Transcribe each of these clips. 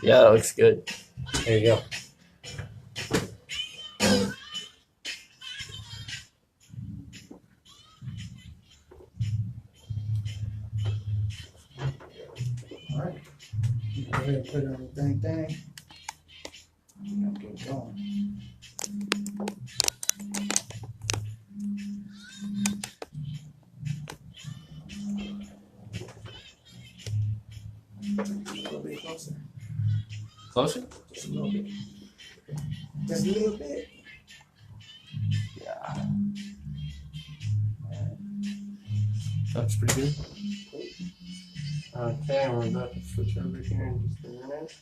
Yeah, that looks good. There you go. All right. Go ahead and put it on the thing. I'm gonna get going. A little bit closer. Closer? Just a little bit. Just a little bit. Yeah. That's pretty good. Okay, we're about to switch over here in just a minute.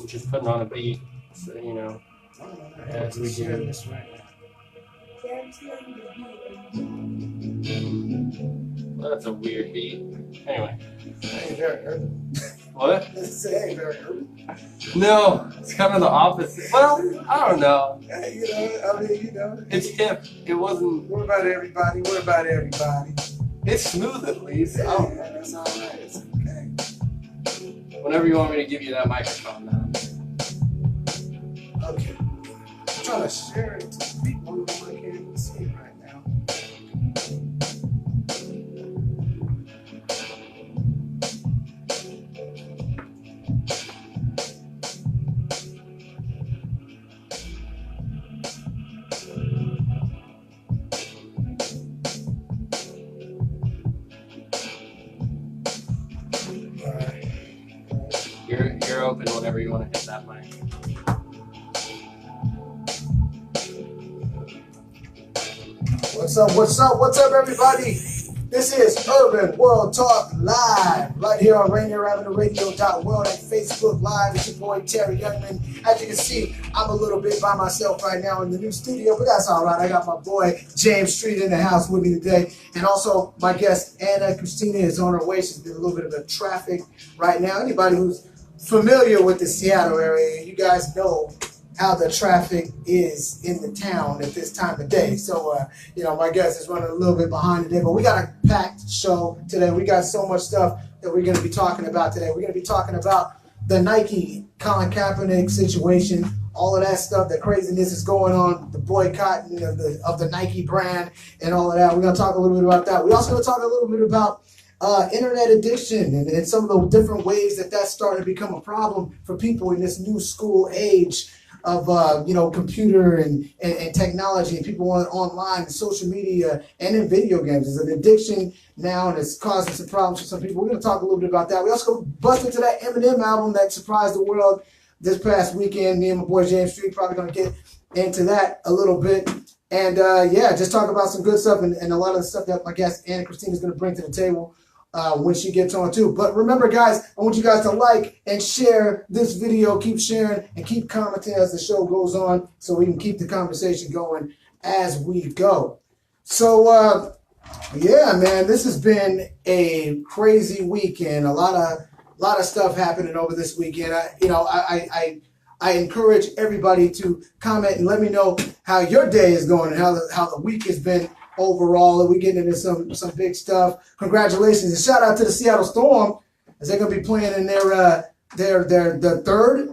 Just putting on a beat, so you know, as we do. This right Well, that's a weird beat. Anyway. Ain't very urban. What? This ain't very urban. No, it's kind of the opposite. Well, I don't know. Hey, you know, I mean, you know. It's hip. It wasn't. What about everybody? What about everybody? It's smooth at least. Yeah, that's all right. It's okay. Whenever you want me to give you that microphone now. Okay. I'm trying to share it to people. I can't even see it right now. All right. You're open whenever you want to hit that mic. What's up? What's up? What's up, everybody? This is Urban World Talk Live, right here on RainierAvenueRadio.world and Facebook Live. It's your boy Teri Youngman. As you can see, I'm a little bit by myself right now in the new studio, but that's all right. I got my boy James Street in the house with me today, and also my guest Anna Christina is on her way. She's been a little bit of a traffic right now. Anybody who's familiar with the Seattle area, you guys know how the traffic is in the town at this time of day. So, you know, my guest is running a little bit behind today, but we got a packed show today. We got so much stuff that we're going to be talking about today. We're going to be talking about the Nike Colin Kaepernick situation, all of that stuff, the craziness is going on, the boycotting of the Nike brand and all of that. We're going to talk a little bit about that. We're also going to talk a little bit about internet addiction and some of the different ways that that's starting to become a problem for people in this new school age of computer and technology and people online and social media and in video games. It's an addiction now and it's causing some problems for some people. We're going to talk a little bit about that. We also go bust into that Eminem album that surprised the world this past weekend. Me and my boy James Street probably going to get into that a little bit. And just talk about some good stuff and a lot of the stuff that my guest Anna Christina is going to bring to the table when she gets on too. But remember, guys, I want you guys to like and share this video. Keep sharing and keep commenting as the show goes on so we can keep the conversation going as we go. So, yeah, man, this has been a crazy weekend. A lot of stuff happening over this weekend. I encourage everybody to comment and let me know how your day is going and how the week has been overall. We're getting into some big stuff. Congratulations and shout out to the Seattle Storm as they're going to be playing in their third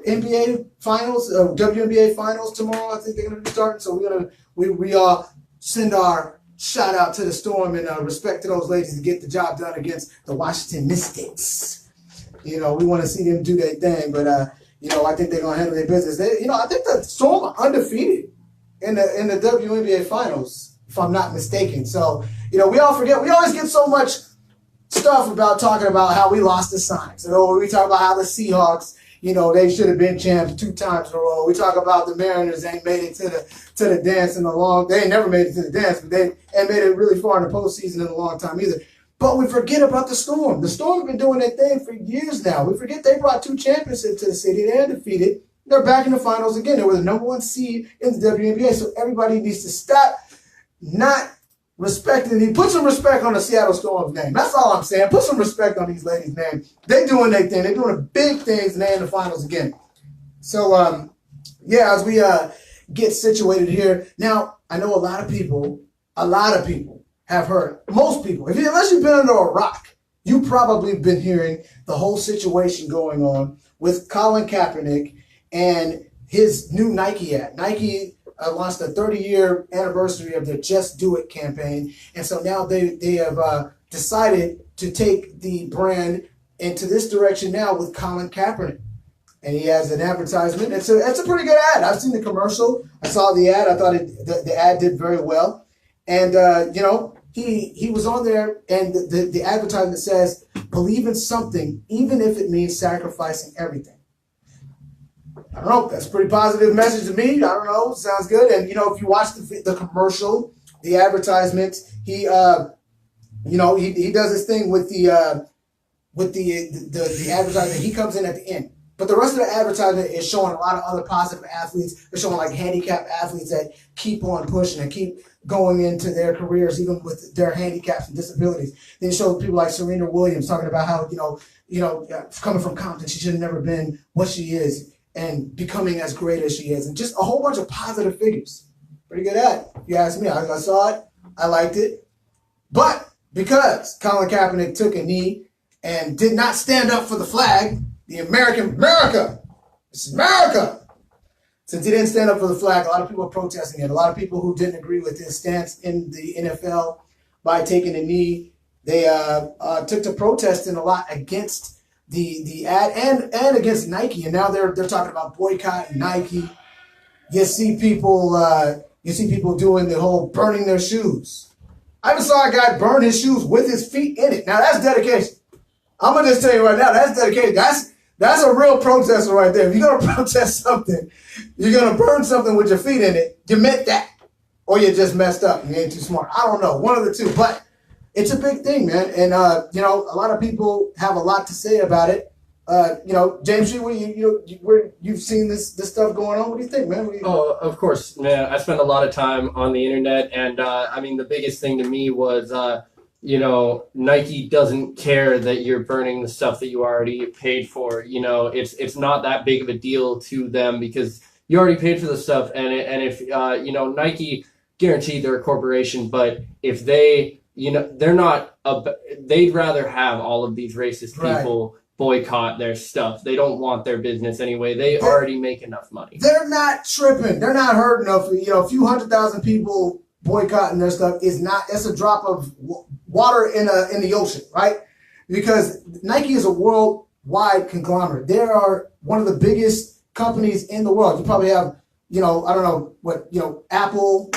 NBA finals, WNBA finals tomorrow. I think they're going to be starting. So we all send our shout out to the Storm and respect to those ladies to get the job done against the Washington Mystics. You know, we want to see them do their thing, but I think they're going to handle their business. I think the Storm are undefeated in the WNBA finals, if I'm not mistaken. So, we all forget. We always get so much stuff about talking about how we lost the Sonics. We talk about how the Seahawks, they should have been champs 2 times in a row. We talk about the Mariners ain't made it to the dance in a long. They ain't never made it to the dance, but they ain't made it really far in the postseason in a long time either. But we forget about the Storm. The Storm have been doing their thing for years now. We forget they brought 2 championships to the city. They're undefeated. They're back in the finals again. They were the #1 seed in the WNBA. So everybody needs to stop not respecting, put some respect on the Seattle Storm's name. That's all I'm saying. Put some respect on these ladies' names. They doing their thing. They're doing big things, and they're in the finals again. So, yeah, as we get situated here. Now, I know a lot of people have heard, most people, unless you've been under a rock, you've probably been hearing the whole situation going on with Colin Kaepernick and his new Nike ad. Nike launched the 30-year anniversary of their Just Do It campaign. And so now they have decided to take the brand into this direction now with Colin Kaepernick. And he has an advertisement. It's a pretty good ad. I've seen the commercial. I saw the ad. I thought the ad did very well. And, you know, he was on there, and the advertisement says, believe in something, even if it means sacrificing everything. I don't know. That's a pretty positive message to me. I don't know. Sounds good. And, you know, if you watch the commercial, the advertisement, he does this thing with the advertisement. He comes in at the end. But the rest of the advertisement is showing a lot of other positive athletes. They're showing like handicapped athletes that keep on pushing and keep going into their careers, even with their handicaps and disabilities. Then it shows people like Serena Williams talking about how, coming from Compton, she should have never been what she is and becoming as great as she is. And just a whole bunch of positive figures. Pretty good ad, if you ask me. I saw it. I liked it. But because Colin Kaepernick took a knee and did not stand up for the flag, the America, this is America. Since he didn't stand up for the flag, a lot of people are protesting it. A lot of people who didn't agree with his stance in the NFL by taking a knee, they took to protesting a lot against the ad and against Nike. And now they're talking about boycotting Nike. You see people doing the whole burning their shoes. I even saw a guy burn his shoes with his feet in it. Now that's dedication. I'm gonna just tell you right now, that's dedication. That's a real protester right there. If you're going to protest something, you're going to burn something with your feet in it, you meant that. Or you just messed up. You ain't too smart. I don't know. One of the two. But it's a big thing, man. And, a lot of people have a lot to say about it. James, you've seen this stuff going on. What do you think, man? Oh, of course, man. I spend a lot of time on the internet. And, the biggest thing to me was... Nike doesn't care that you're burning the stuff that you already paid for. It's not that big of a deal to them because you already paid for the stuff. And if Nike, guaranteed they're a corporation, but if they, they're not, they'd rather have all of these racist people boycott their stuff. They don't want their business anyway. They already make enough money. They're not tripping. They're not hurting enough. A few 100,000 people boycotting their stuff that's a drop of water in the ocean, right? Because Nike is a worldwide conglomerate. They are one of the biggest companies in the world. You probably have, Apple,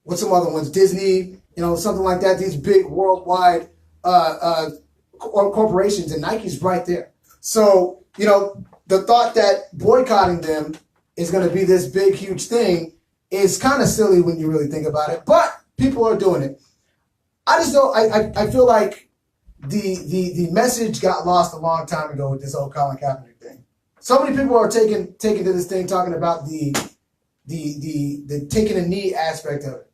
what's some other ones, Disney, something like that. These big worldwide corporations, and Nike's right there. So, the thought that boycotting them is going to be this big, huge thing is kind of silly when you really think about it. But people are doing it. I just don't. I feel like the message got lost a long time ago with this whole Colin Kaepernick thing. So many people are taking to this thing, talking about the taking a knee aspect of it.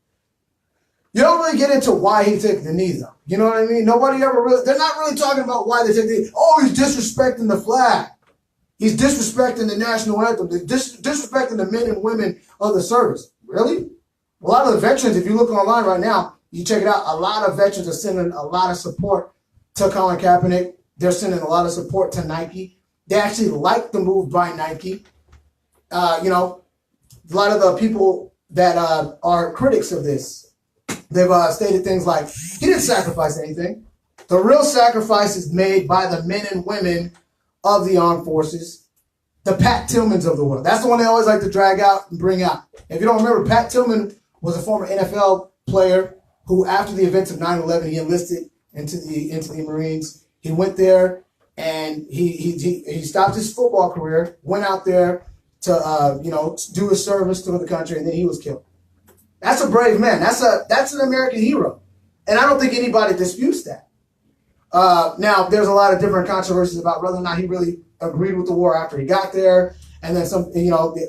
You don't really get into why he took the knee, though. You know what I mean? Nobody ever really. They're not really talking about why they took the knee. Oh, he's disrespecting the flag. He's disrespecting the national anthem. Disrespecting the men and women of the service. Really? A lot of the veterans, if you look online right now, you check it out, a lot of veterans are sending a lot of support to Colin Kaepernick. They're sending a lot of support to Nike. They actually like the move by Nike. A lot of the people that are critics of this, they've stated things like, he didn't sacrifice anything. The real sacrifice is made by the men and women of the armed forces, the Pat Tillmans of the world. That's the one they always like to drag out and bring out. If you don't remember, Pat Tillman was a former NFL player who, after the events of 9/11, he enlisted into the Marines. He went there and he stopped his football career, went out there to do his service to the country, and then he was killed. That's a brave man. That's an American hero, and I don't think anybody disputes that. Now, there's a lot of different controversies about whether or not he really agreed with the war after he got there, And then some,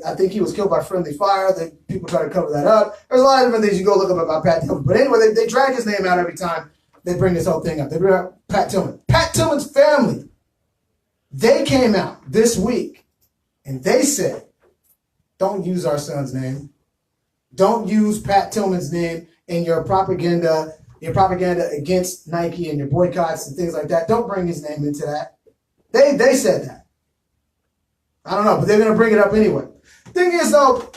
I think he was killed by friendly fire. People try to cover that up. There's a lot of different things you go look up about Pat Tillman. But anyway, they drag his name out every time they bring this whole thing up. They bring up Pat Tillman. Pat Tillman's family, they came out this week and they said, don't use our son's name. Don't use Pat Tillman's name in your propaganda against Nike and your boycotts and things like that. Don't bring his name into that. They said that. I don't know, but they're going to bring it up anyway. Thing is, though,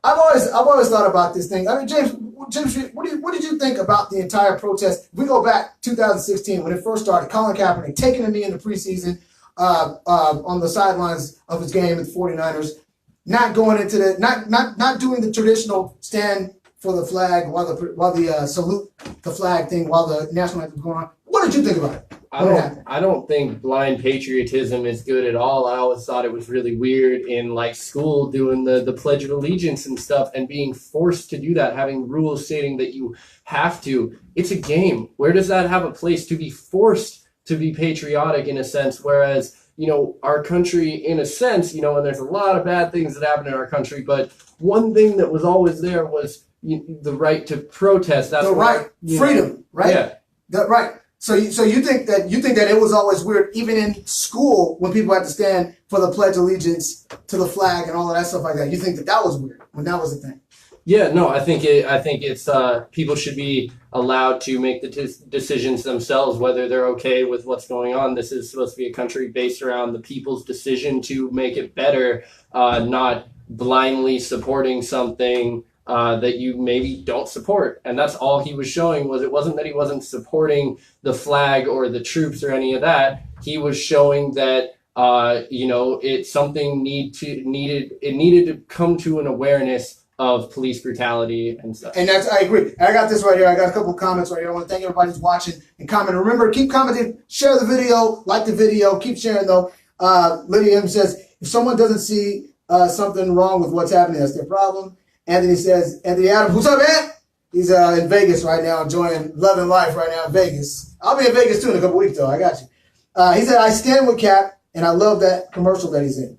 I've always thought about this thing. I mean, James, what did you think about the entire protest? If we go back 2016 when it first started, Colin Kaepernick taking a knee in the preseason on the sidelines of his game with the 49ers, not going into not doing the traditional stand for the flag while the salute the flag thing while the national anthem was going on. What did you think about it? I don't think blind patriotism is good at all. I always thought it was really weird in like school doing the Pledge of Allegiance and stuff and being forced to do that, having rules stating that you have to. It's a game. Where does that have a place to be forced to be patriotic in a sense? Whereas, our country in a sense, and there's a lot of bad things that happen in our country, but one thing that was always there was the right to protest. That's the right, freedom, right? Yeah. Right. So you think that it was always weird, even in school when people had to stand for the Pledge of Allegiance to the flag and all of that stuff like that. You think that was weird when that was the thing? Yeah, no, I think it's people should be allowed to make the decisions themselves whether they're okay with what's going on. This is supposed to be a country based around the people's decision to make it better, not blindly supporting something that you maybe don't support. And that's all he was showing. It wasn't that he wasn't supporting the flag or the troops or any of that. He was showing that it's something needed to come to an awareness of police brutality and stuff. And I agree. I got this right here. I got a couple of comments right here. I want to thank everybody who's watching and comment. Remember, keep commenting, share the video, like the video, keep sharing though. Lydia M says, if someone doesn't see something wrong with what's happening, that's their problem. Anthony says, Anthony Adams, what's up, man? He's in Vegas right now, enjoying loving life right now in Vegas. I'll be in Vegas too in a couple weeks though. I got you. He said, I stand with Cap, and I love that commercial that he's in.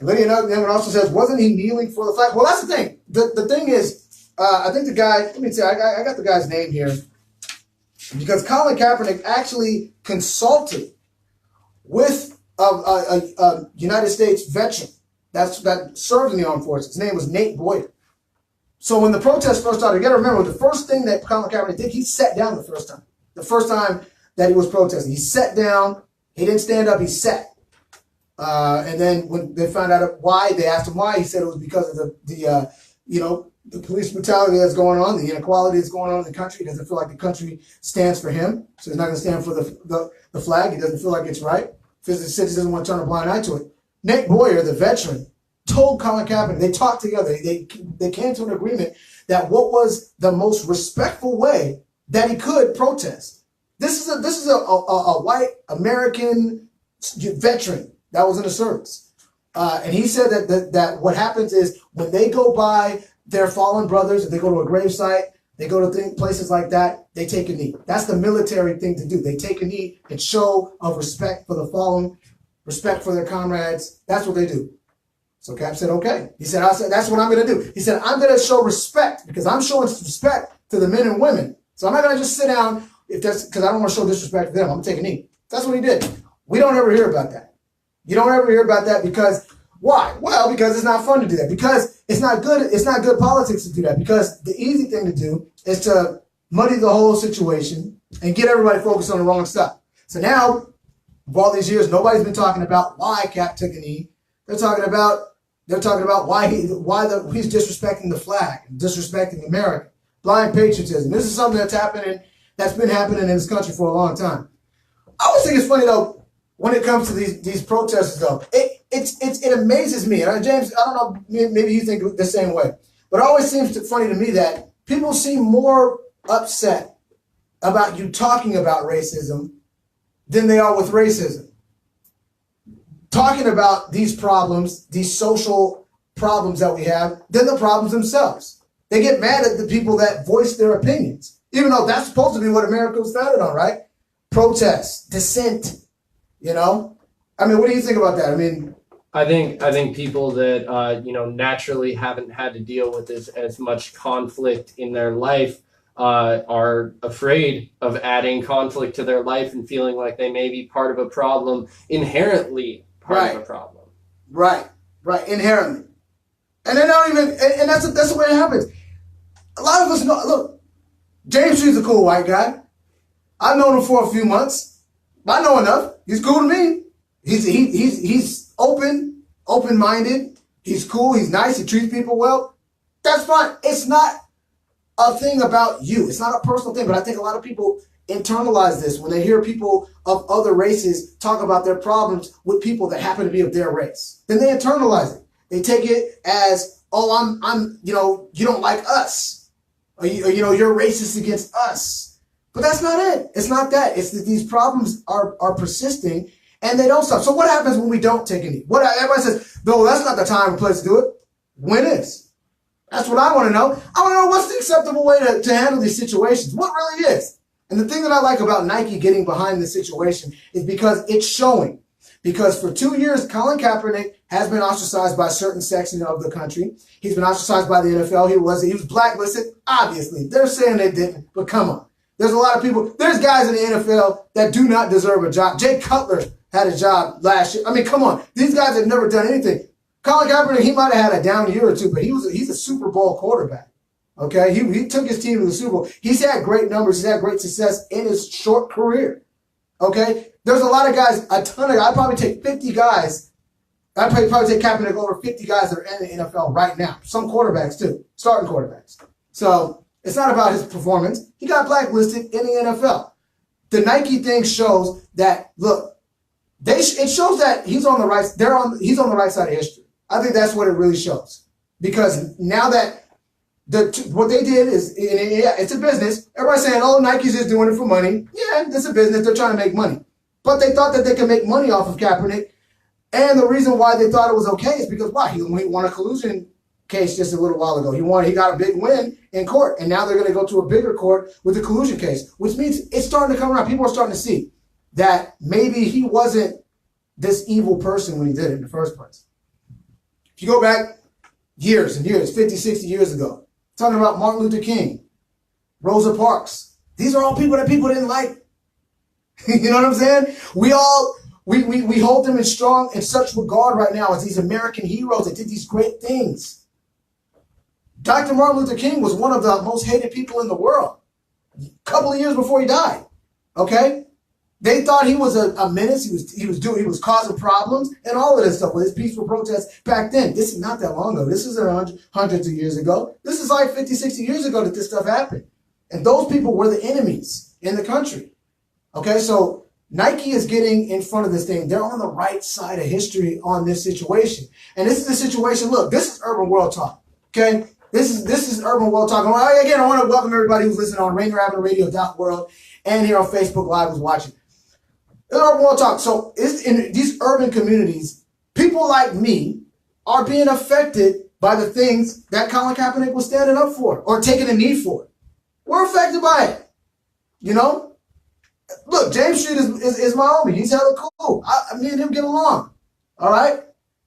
Lydia Youngman also says, wasn't he kneeling for the flag? Well, that's the thing. The thing is, I think the guy, let me see, I got the guy's name here. Because Colin Kaepernick actually consulted with a United States veteran that served in the armed forces. His name was Nate Boyer. So when the protest first started, you got to remember, the first thing that Colin Kaepernick did, he sat down the first time. The first time that he was protesting. He sat down. He didn't stand up. He sat. And then when they found out why, they asked him why. He said it was because of the police brutality that's going on, the inequality that's going on in the country. He doesn't feel like the country stands for him, so he's not going to stand for the flag. He doesn't feel like it's right. He doesn't want to turn a blind eye to it. Nate Boyer, the veteran, told Colin Kaepernick, they talked together. They came to an agreement that what was the most respectful way that he could protest. This is a white American veteran that was in the service. And he said that what happens is when they go by their fallen brothers, if they go to a gravesite, they go to places like that, they take a knee. That's the military thing to do. They take a knee and show of respect for the fallen, respect for their comrades. That's what they do. So Cap said, okay. He said, that's what I'm going to do. He said, I'm going to show respect because I'm showing respect to the men and women. So I'm not going to just sit down because I don't want to show disrespect to them. I'm going to take a knee. That's what he did. We don't ever hear about that. You don't ever hear about that because why? Well, because it's not fun to do that. Because it's not good. It's not good politics to do that. Because the easy thing to do is to muddy the whole situation and get everybody focused on the wrong stuff. So now, for all these years, nobody's been talking about why Cap took a knee. They're talking about why he's disrespecting the flag, disrespecting America, blind patriotism. This is something that's been happening in this country for a long time. I always think it's funny though when it comes to these protesters though. It amazes me. And James, I don't know, maybe you think the same way, but it always seems funny to me that people seem more upset about you talking about racism than they are with racism. Talking about these problems, these social problems that we have, than the problems themselves. They get mad at the people that voice their opinions, even though that's supposed to be what America was founded on, right? Protest, dissent, I mean, what do you think about that? I mean, I think people that naturally haven't had to deal with this as much conflict in their life are afraid of adding conflict to their life and feeling like they may be part of a problem, inherently part of a problem. Right, inherently, and they're not even, and that's the way it happens. A lot of us know. Look, James Street's a cool white guy. I've known him for a few months. I know enough. He's cool to me. He's open-minded. He's cool. He's nice. He treats people well. That's fine. It's not a thing about you. It's not a personal thing. But I think a lot of people internalize this when they hear people of other races talk about their problems with people that happen to be of their race. Then they internalize it. They take it as, oh, I'm you don't like us, or you're racist against us. But that's not it. It's not that. It's that these problems are persisting and they don't stop. So what happens when we don't take a knee? Everybody says, no, that's not the time or place to do it. When is? That's what I want to know. I want to know what's the acceptable way to handle these situations. What really is? And the thing that I like about Nike getting behind this situation is because it's showing. Because for 2 years, Colin Kaepernick has been ostracized by a certain section of the country. He's been ostracized by the NFL. He was blacklisted. Obviously, they're saying they didn't, but come on. There's a lot of people. There's guys in the NFL that do not deserve a job. Jay Cutler had a job last year. I mean, come on. These guys have never done anything. Colin Kaepernick, he might have had a down year or two, but he's a Super Bowl quarterback. Okay? He took his team to the Super Bowl. He's had great numbers. He's had great success in his short career. Okay? There's a lot of guys, I'd probably take 50 guys. I'd probably take Kaepernick over 50 guys that are in the NFL right now. Some quarterbacks, too. Starting quarterbacks. So it's not about his performance. He got blacklisted in the NFL. The Nike thing shows that, look, it shows that he's on the right side of history. I think that's what it really shows. Because now that what they did is, it's a business. Everybody's saying, oh, Nike's just doing it for money. Yeah, it's a business. They're trying to make money. But they thought that they could make money off of Kaepernick. And the reason why they thought it was okay is because, why? He won a collusion case just a little while ago. He got a big win in court. And now they're going to go to a bigger court with the collusion case, which means it's starting to come around. People are starting to see that maybe he wasn't this evil person when he did it in the first place. If you go back years and years, 50, 60 years ago, talking about Martin Luther King, Rosa Parks, these are all people that people didn't like. You know what I'm saying? We hold them in such regard right now as these American heroes that did these great things. Dr. Martin Luther King was one of the most hated people in the world a couple of years before he died. Okay? They thought he was a menace. He was causing problems and all of this stuff with his peaceful protests back then. This is not that long ago. This isn't hundreds of years ago. This is like 50, 60 years ago that this stuff happened. And those people were the enemies in the country. Okay, so Nike is getting in front of this thing. They're on the right side of history on this situation. And this is the situation. Look, this is Urban World Talk. Okay? This is Urban World Talk. Again, I want to welcome everybody who's listening on RainierAvenueRadio.world and here on Facebook Live who's watching. It's Urban World Talk. So in these urban communities, people like me are being affected by the things that Colin Kaepernick was standing up for or taking a knee for. We're affected by it. You know? Look, James Street is my homie. He's hella cool. Me and him get along. All right?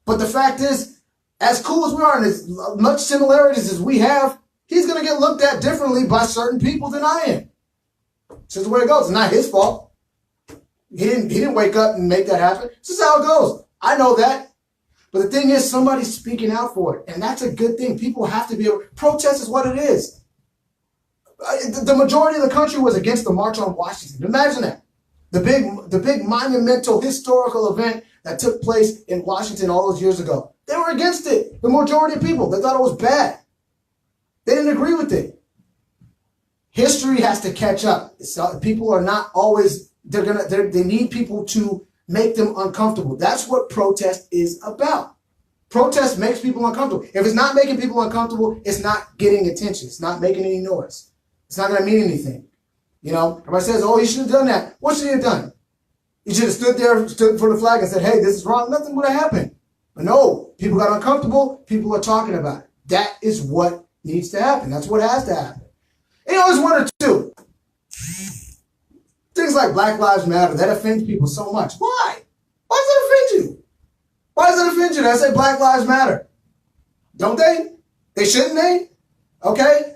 But the fact is, as cool as we are and as much similarities as we have, he's going to get looked at differently by certain people than I am. It's just the way it goes. It's not his fault. He didn't wake up and make that happen. This is how it goes. I know that. But the thing is, somebody's speaking out for it. And that's a good thing. People have to be able... Protest is what it is. The majority of the country was against the March on Washington. Imagine that. The big monumental historical event that took place in Washington all those years ago. They were against it. The majority of people, they thought it was bad. They didn't agree with it. History has to catch up. People are not always, they need people to make them uncomfortable. That's what protest is about. Protest makes people uncomfortable. If it's not making people uncomfortable, it's not getting attention. It's not making any noise. It's not going to mean anything. You know, everybody says, oh, you should have done that. What should he have done? He should have stood for the flag and said, hey, this is wrong. Nothing would have happened. But no, people got uncomfortable. People are talking about it. That is what needs to happen. That's what has to happen. And you always wonder, too, things like Black Lives Matter, that offends people so much. Why? Why does that offend you? Why does it offend you? They say Black Lives Matter. Don't they? They shouldn't they? Okay?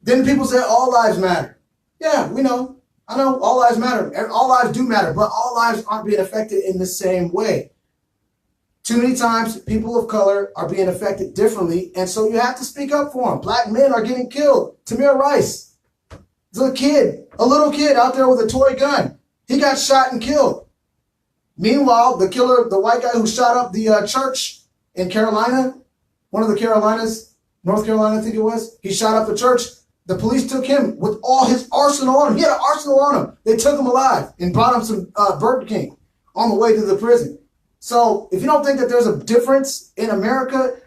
Then people say all lives matter. Yeah, we know. I know all lives matter. All lives do matter, but all lives aren't being affected in the same way. Too many times, people of color are being affected differently, and so you have to speak up for them. Black men are getting killed. Tamir Rice, a little kid out there with a toy gun. He got shot and killed. Meanwhile, the killer, the white guy who shot up the church in Carolina, one of the Carolinas, North Carolina, I think it was, he shot up the church. The police took him with all his arsenal on him. He had an arsenal on him. They took him alive and brought him some Burger King on the way to the prison. So if you don't think that there's a difference in America,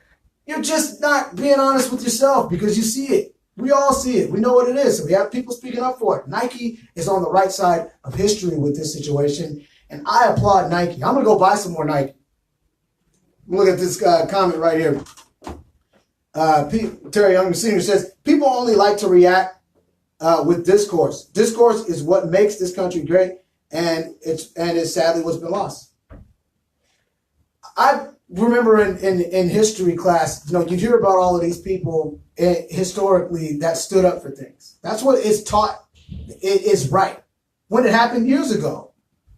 you're just not being honest with yourself, because you see it. We all see it. We know what it is. So we have people speaking up for it. Nike is on the right side of history with this situation, and I applaud Nike. I'm going to go buy some more Nike. Look at this comment right here. Teri Youngman Sr. says, people only like to react with discourse. Discourse is what makes this country great, and it's sadly what's been lost. I remember in history class, you hear about all of these people historically that stood up for things. That's what is taught is right when it happened years ago.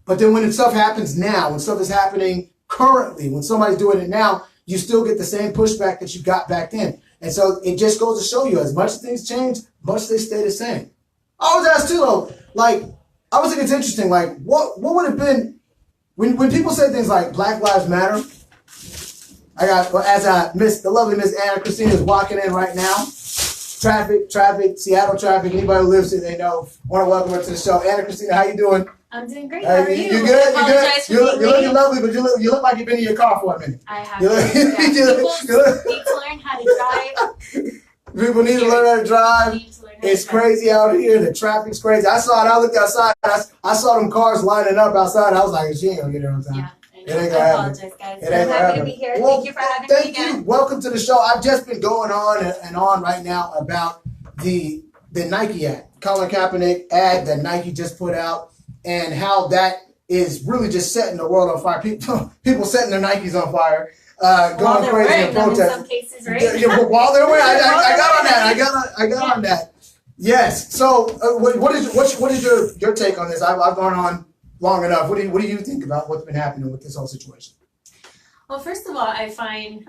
But then when stuff happens now, when stuff is happening currently, when somebody's doing it now, you still get the same pushback that you got back then. And so it just goes to show you, as much as things change, much they stay the same. I was asked too, though, I was think it's interesting, what would have been, when people say things like Black Lives Matter, the lovely Miss Anna Christina is walking in right now. Traffic, Seattle traffic. Anybody who lives here, they know. I want to welcome her to the show. Anna Christina, how you doing? I'm doing great. How are you? You good? You good? You're looking lovely, but you look like you've been in your car for a minute. I have. People need to learn how to drive. People need to learn how to drive. It's crazy out here. The traffic's crazy. I saw it. I looked outside. I saw them cars lining up outside. I was like, she ain't gonna get there on time. Yeah. It ain't gonna happen. I apologize, guys. I'm happy to be here. Well, thank you for having me again. Thank you. Welcome to the show. I've just been going on and on right now about the Nike ad, Colin Kaepernick ad that Nike just put out, and how that is really just setting the world on fire. People setting their Nikes on fire, going crazy in protest. In some cases, right? While they're wearing, I got on that. I got on that. Yes. So, what is your take on this? I've gone on long enough. What do you think about what's been happening with this whole situation? Well, first of all, I find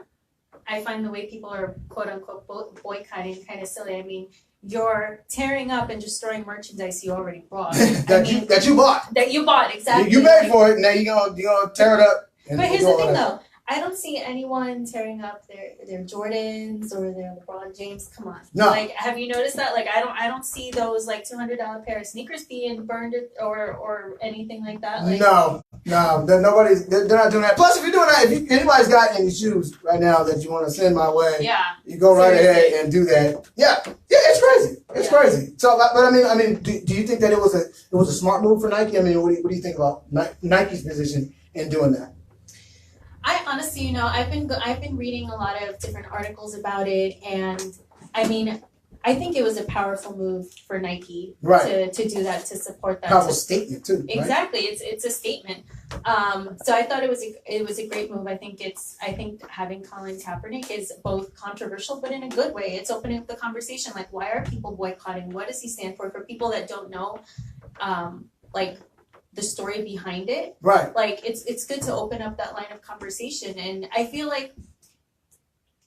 the way people are quote unquote boycotting kind of silly. I mean, you're tearing up and destroying merchandise you already bought. That you bought, exactly. You paid for it, and now you're gonna tear it up. But here's the thing, though. I don't see anyone tearing up their Jordans or their LeBron James. Come on. No. Have you noticed that? I don't see those $200 pair of sneakers being burned or anything like that. No. They're not doing that. Plus, if you're doing that, if anybody's got any shoes right now that you want to send my way, you go right ahead and do that. Yeah, it's crazy. It's crazy. So, but I mean, do you think that it was a smart move for Nike? I mean, what do you think about Nike's position in doing that? I honestly, I've been reading a lot of different articles about it, and I mean, I think it was a powerful move for Nike to do that, to support that. Powerful statement too. Exactly, right? It's a statement. So I thought it was a great move. I think having Colin Kaepernick is both controversial, but in a good way. It's opening up the conversation. Why are people boycotting? What does he stand for? For people that don't know, the story behind it. Right. It's good to open up that line of conversation, and I feel like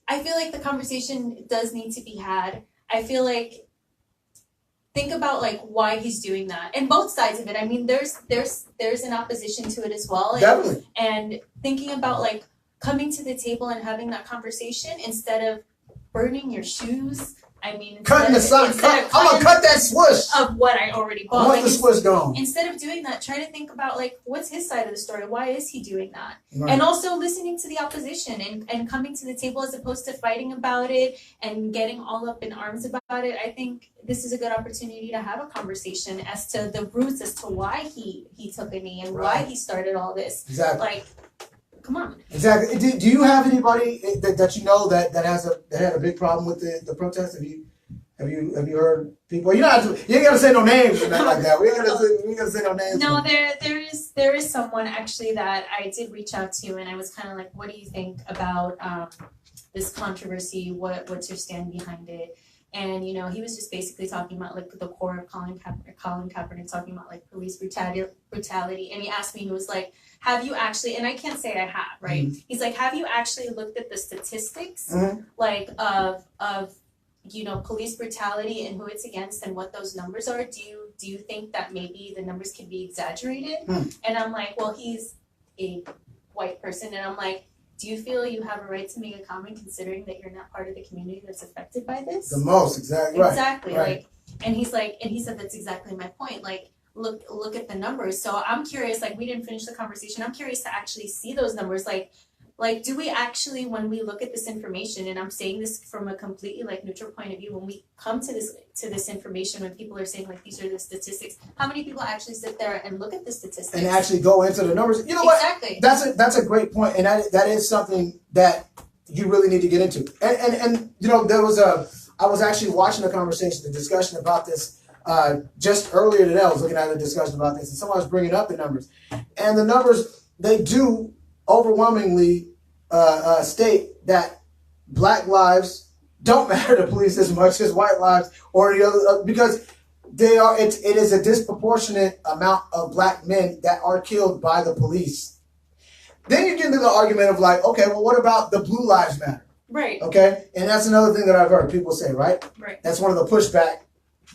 the conversation does need to be had. I feel like think about why he's doing that, and both sides of it. I mean, there's an opposition to it as well. Definitely. And thinking about coming to the table and having that conversation instead of burning your shoes. I mean, cutting the sun. I'm gonna cut that swoosh of what I already bought. I want the swoosh gone. Instead of doing that, try to think about what's his side of the story. Why is he doing that? Right. And also listening to the opposition and coming to the table as opposed to fighting about it and getting all up in arms about it. I think this is a good opportunity to have a conversation as to the roots, as to why he took a knee and why he started all this. Exactly. Come on. Exactly. Do you have anybody that you know that had a big problem with the protest? Have you heard people? You ain't gotta say no names or nothing like that. We ain't gotta say no names. No, there is someone actually that I did reach out to, and I was kind of like, what do you think about this controversy? What's your stand behind it? And you know, he was just basically talking about like the core of Colin Kaepernick talking about like police brutality. And he asked me, he was like, have you actually, and I can't say I have, right? Mm-hmm. He's like, have you actually looked at the statistics, mm-hmm. like of you know, police brutality and who it's against and what those numbers are? Do you think that maybe the numbers could be exaggerated? Mm. And I'm like, well, he's a white person, and I'm like, do you feel you have a right to make a comment considering that you're not part of the community that's affected by this? The most, exactly. Right. Exactly. Right. Like, and he said that's exactly my point. Like, look at the numbers. So I'm curious, like we didn't finish the conversation. I'm curious to actually see those numbers. Like, do we actually, when we look at this information, and I'm saying this from a completely like neutral point of view, when we come to this information, when people are saying like these are the statistics, how many people actually sit there and look at the statistics and actually go into the numbers? You know what? Exactly. That's a great point, and that is something that you really need to get into. And you know, I was actually watching a conversation, the discussion about this just earlier today. I was looking at a discussion about this, and someone was bringing up the numbers, and the numbers, they do overwhelmingly state that black lives don't matter to police as much as white lives or the other, because it is a disproportionate amount of black men that are killed by the police. Then you get into the argument of like, okay, well, what about the blue lives matter? Right. Okay, and that's another thing that I've heard people say, right? Right. That's one of the pushback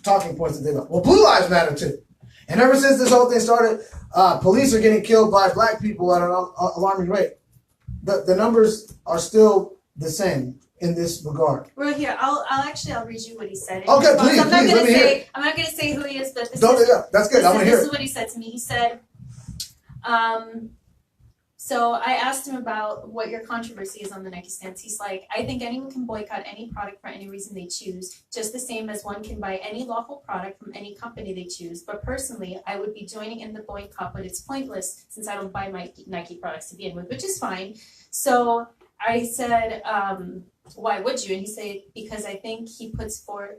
talking points that they go, well, blue lives matter too. And ever since this whole thing started, police are getting killed by black people at an alarming rate. The numbers are still the same in this regard. Well, here I'll read you what he said. Okay, please, I'm not let me hear it. I'm not going to say who he is, but that's good. I want to hear it. This is what he said to me. He said, so I asked him about what your controversy is on the Nike stance. He's like, I think anyone can boycott any product for any reason they choose, just the same as one can buy any lawful product from any company they choose. But personally, I would be joining in the boycott, but it's pointless since I don't buy my Nike products to begin with, which is fine. So I said, why would you? And he said, because I think he puts forth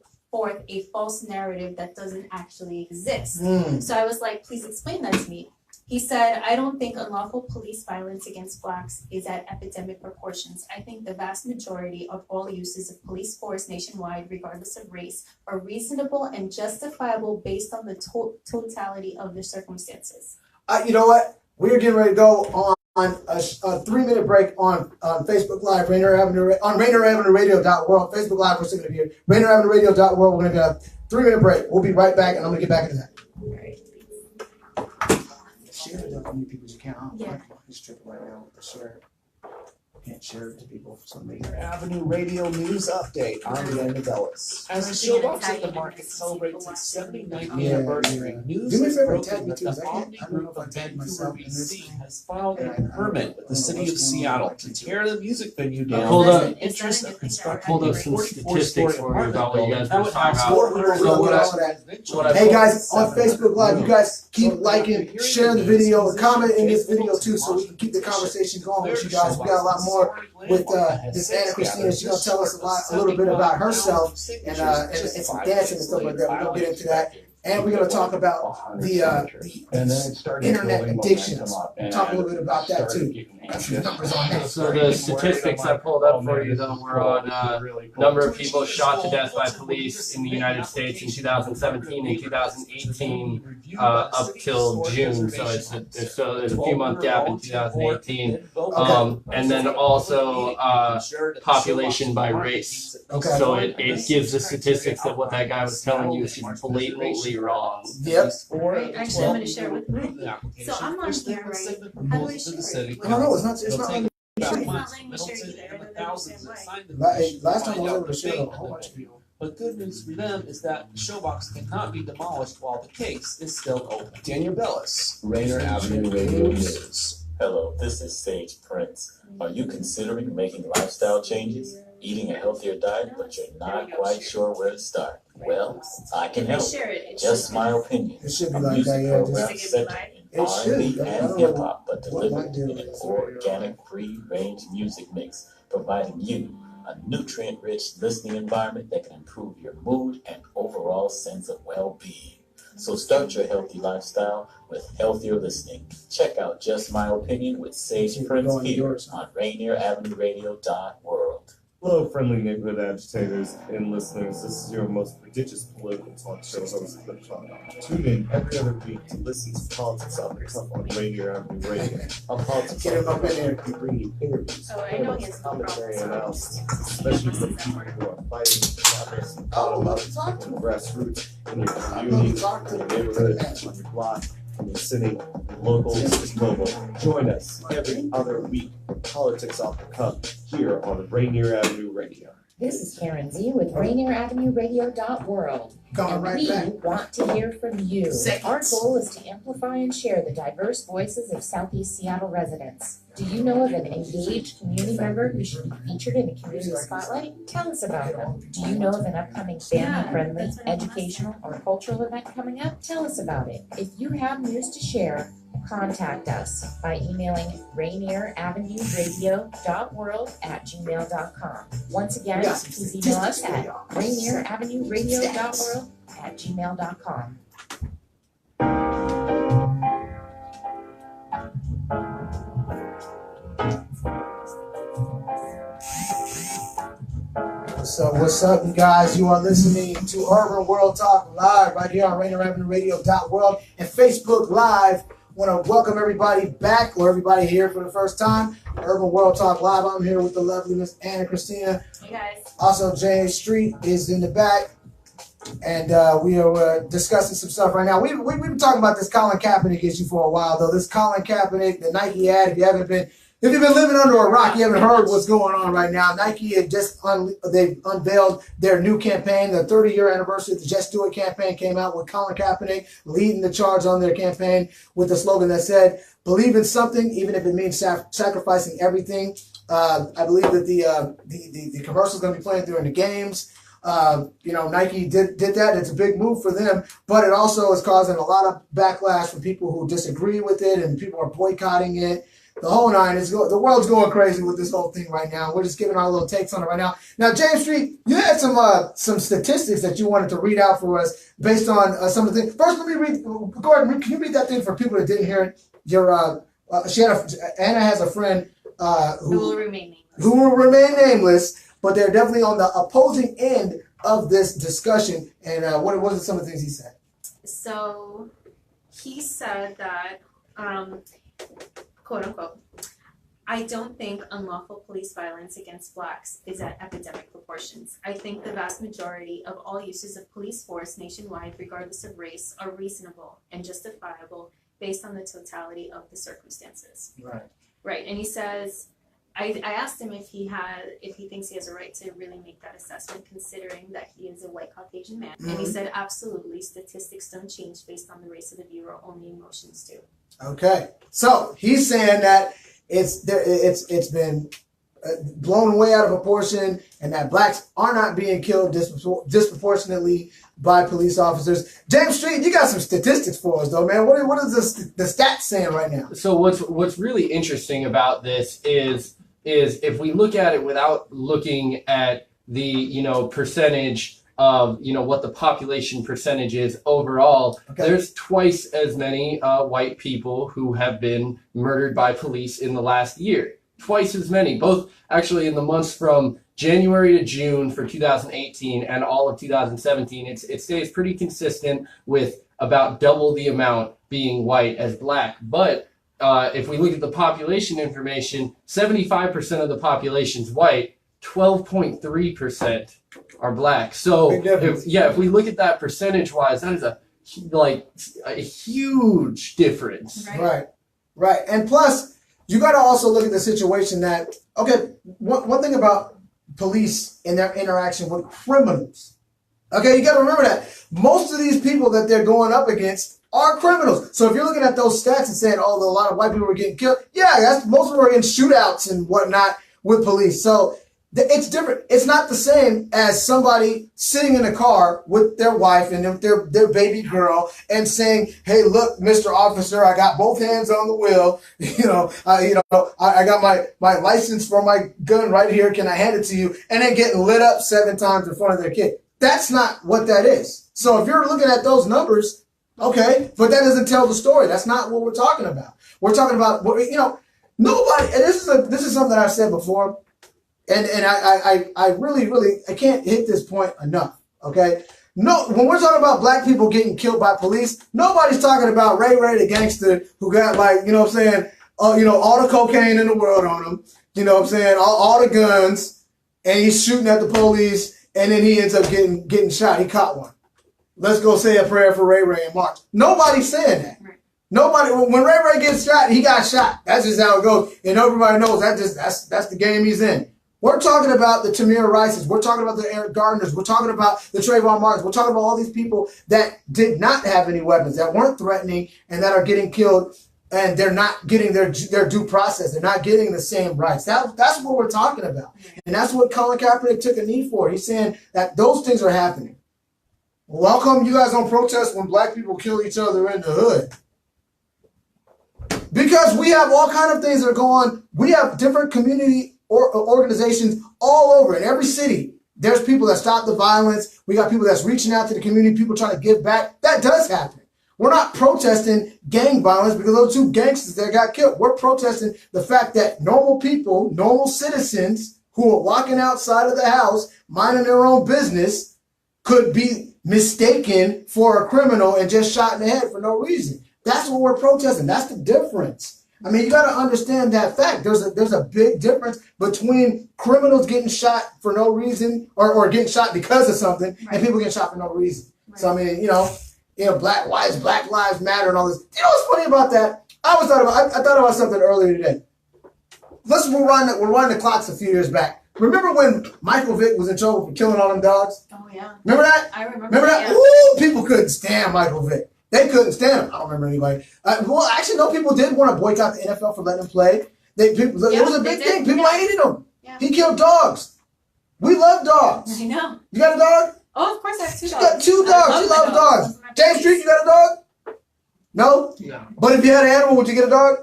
a false narrative that doesn't actually exist. So I was like, please explain that to me. He said, I don't think unlawful police violence against blacks is at epidemic proportions. I think the vast majority of all uses of police force nationwide, regardless of race, are reasonable and justifiable based on the totality of the circumstances. You know what? We're getting ready to go on a 3-minute break on Facebook Live, Rainier Avenue, on RainierAvenueRadio.world. Facebook Live, we're still going to be here. RainierAvenueRadio.world, we're going to get a 3-minute break. We'll be right back, and I'm going to get back into that. All right. Share it up on your people's account. Yeah. It's tripping right now with the share. Can't share it to people for some reason. Avenue Radio News Update. I'm Dan Novellis. As the Showbox at the Market celebrates its 79th anniversary, news do me a is favor, broken tag me that too, the 'cause I Omni don't know Group if I of tagged Vancouver, myself in this. BC has filed a permit with the city of Seattle to tear the music venue down. Hold up. in the interest of constructing Hold a up some 44-story statistics for you about what you guys that were would talking house about. 400 So what I Hey guys, on Facebook Live, you guys keep liking, sharing the video, and comment in this video too, so we can keep the conversation going with you guys. We got a lot more with this Anna Christina. She's gonna tell us a little bit about herself and some dancing and stuff like that. We're gonna get into that. And we're going to talk about the internet addictions. Talk a little bit about that too. So the statistics I pulled up for you though were on number of people shot to death by police in the United States in 2017 and 2018 up till June. So there's a few month gap in 2018, and then also population by race. Okay. So it gives the statistics of what that guy was telling you is just blatantly wrong. Yep. Right. Actually, I'm going to share with you. So I'm on here, right? How do I share it? No, it's not. It's not. It's not letting me share it either. I don't understand why. Last time I was able to share a whole bunch of people. But good news for them is that the Showbox cannot be demolished while the case is still open. Daniel Bellis, Rainier Avenue Radio News. Hello, this is Sage Prince. Are you considering making lifestyle changes, eating a healthier diet, but you're not quite sure where to start? Well, I can help. Just my opinion. It should be A like music that, yeah. program centered in It should. R&B I and don't hip know hop, but what delivered might do in an it. organic, free-range music mix, providing you a nutrient-rich listening environment that can improve your mood and overall sense of well-being. So start your healthy lifestyle with healthier listening. Check out Just My Opinion with Sage Prince here on RainierAvenueRadio.world. Hello, friendly neighborhood agitators and listeners. This is your most prodigious political talk show host, Flip Talk. Tune in every other week to listen to Politics Off the Cuff on Rainier Avenue Radio. On Politics Off the Cuff, we bring you interviews, commentary, and analysis, especially from people who are fighting for progress and from the grassroots in your community, in your neighborhood, on your block, in your city, local to global. Join us every other week for Politics Off the Cuff here on Rainier Avenue Radio. This is Karen Z with RainierAvenueRadio.world. Coming right back. We want to hear from you. Seconds. Our goal is to amplify and share the diverse voices of Southeast Seattle residents. Do you know of an engaged community member who should be featured in a community spotlight? Tell us about them. Do you know of an upcoming family-friendly, educational, or cultural event coming up? Tell us about it. If you have news to share, contact us by emailing RainierAvenueRadio.world@gmail.com. Once again, please email us at RainierAvenueRadio.world@gmail.com. What's up, you guys? You are listening to Urban World Talk Live right here on RainierAvenueRadio.world and Facebook Live. Want to welcome everybody back, or everybody here for the first time. Urban World Talk Live. I'm here with the lovely Miss Anna Christina. Hey guys. Also, James Street is in the back, and we are discussing some stuff right now. We've been talking about this Colin Kaepernick issue for a while, though. This Colin Kaepernick, the Nike ad. If you've been living under a rock, you haven't heard what's going on right now. Nike had just they've unveiled their new campaign. The 30-year anniversary of the Just Do It campaign came out with Colin Kaepernick leading the charge on their campaign with a slogan that said, "Believe in something, even if it means sacrificing everything." I believe that the commercial is going to be playing during the games. Nike did that. It's a big move for them, but it also is causing a lot of backlash from people who disagree with it, and people are boycotting it. The whole nine is the world's going crazy with this whole thing right now. We're just giving our little takes on it right now. Now, James Street, you had some statistics that you wanted to read out for us based on some of the things. First, let me read. Go ahead. Can you read that thing for people that didn't hear it? Anna has a friend who will remain nameless, but they're definitely on the opposing end of this discussion. And what are some of the things he said? So he said that, quote unquote, "I don't think unlawful police violence against blacks is at epidemic proportions. I think the vast majority of all uses of police force nationwide, regardless of race, are reasonable and justifiable based on the totality of the circumstances." Right. And he says, I asked him if he thinks he has a right to really make that assessment, considering that he is a white Caucasian man. Mm-hmm. And he said, absolutely, statistics don't change based on the race of the viewer, only emotions do. Okay, so he's saying that it's been blown way out of proportion, and that blacks are not being killed disproportionately by police officers. James Street, you got some statistics for us, though, man. What is the stats saying right now? So what's really interesting about this is if we look at it without looking at the percentage of what the population percentage is overall, there's twice as many white people who have been murdered by police in the last year. Twice as many, both actually in the months from January to June for 2018 and all of 2017. It stays pretty consistent with about double the amount being white as black. But if we look at the population information, 75% of the population's white, 12.3% are black. So if we look at that percentage-wise, that is a huge difference. Right. And plus, you got to also look at the situation that, one thing about police and their interaction with criminals. Okay, you got to remember that. Most of these people that they're going up against are criminals. So if you're looking at those stats and saying, a lot of white people were getting killed, most of them were in shootouts and whatnot with police. So It's different. It's not the same as somebody sitting in a car with their wife and their baby girl and saying, "Hey, look, Mr. Officer, I got both hands on the wheel. I got my license for my gun right here. Can I hand it to you?" And then getting lit up 7 times in front of their kid. That's not what that is. So if you're looking at those numbers, okay, but that doesn't tell the story. That's not what we're talking about. We're talking about, nobody. And this is something that I've said before. And I really I can't hit this point enough. Okay, no, when we're talking about black people getting killed by police, nobody's talking about Ray the gangster who got all the cocaine in the world on him. All the guns, and he's shooting at the police, and then he ends up getting shot. He caught one. Let's go say a prayer for Ray and march. Nobody's saying that. Right. Nobody. When Ray gets shot, he got shot. That's just how it goes, and everybody knows that's the game he's in. We're talking about the Tamir Rices. We're talking about the Eric Gardners. We're talking about the Trayvon Martins. We're talking about all these people that did not have any weapons, that weren't threatening, and that are getting killed, and they're not getting their due process. They're not getting the same rights. That's what we're talking about. And that's what Colin Kaepernick took a knee for. He's saying that those things are happening. Well, how come you guys don't protest when black people kill each other in the hood? Because we have all kind of things that are going on. We have different community organizations all over in every city. There's people that stop the violence. We got people that's reaching out to the community, people trying to give back. That does happen. We're not protesting gang violence because those 2 gangsters that got killed. We're protesting the fact that normal people, normal citizens who are walking outside of the house, minding their own business, could be mistaken for a criminal and just shot in the head for no reason. That's what we're protesting. That's the difference. I mean, you got to understand that fact. There's a big difference between criminals getting shot for no reason or getting shot because of something, right, and people getting shot for no reason. Right. So I mean, Black Lives Matter and all this. You know what's funny about that? I thought about something earlier today. We're running the clocks a few years back. Remember when Michael Vick was in trouble for killing all them dogs? Oh yeah. Remember that? I remember that. Yeah. Ooh, people couldn't stand Michael Vick. They couldn't stand him. I don't remember anybody. Actually, no, people did want to boycott the NFL for letting him play. It was a big thing. People hated him. Yeah. He killed dogs. We love dogs. I know. You got a dog? Oh, of course I have 2 dogs. You got 2 dogs. She loves dogs. James Street, you got a dog? No? No. But if you had an animal, would you get a dog?